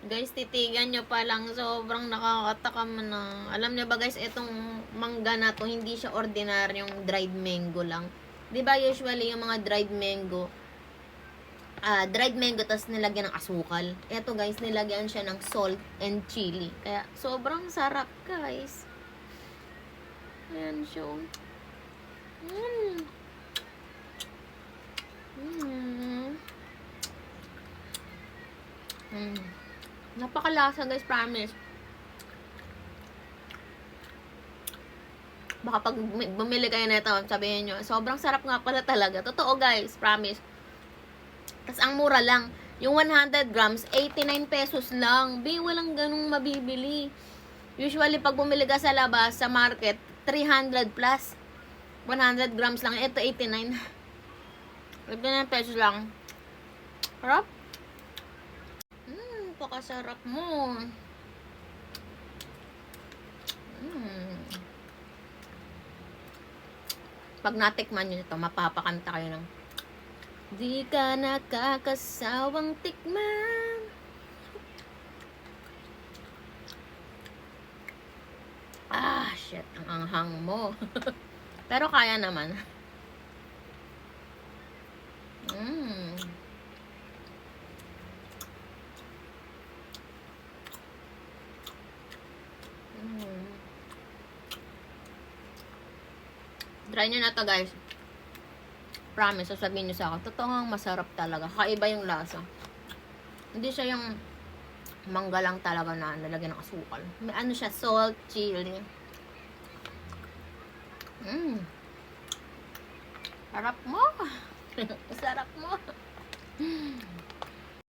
Guys, titigan nyo pa lang. Sobrang nakakatakam na. Alam nyo ba guys, itong mangga na to, hindi siya ordinaryong dried mango lang. Diba usually yung mga dried mango, tapos nilagyan ng asukal. Ito guys, nilagyan siya ng salt and chili. Kaya sobrang sarap guys. Ayan siya. Napakalasa guys, promise. Baka pag bumili kayo nito, sabihin nyo, sobrang sarap nga pala talaga. Totoo guys, promise. Tapos ang mura lang. Yung 100 grams, 89 pesos lang. Walang ganung mabibili. Usually, pag bumili ka sa labas, sa market, 300 plus. 100 grams lang. Ito, 89. 89 pesos lang. Sarap. Pakasarap mo. Pag natikman nyo ito, mapapakanta kayo ng di ka nakakasawang tikman. Shit, ang anghang mo. Pero kaya naman. Try nyo na to guys. Promise, sasabihin nyo sa akin, totoo masarap talaga. Kakaiba yung lasa. Hindi siya yung mangga lang talaga na nalagyan ng asukal. May ano siya, salt, chili. Sarap mo. Sarap mo.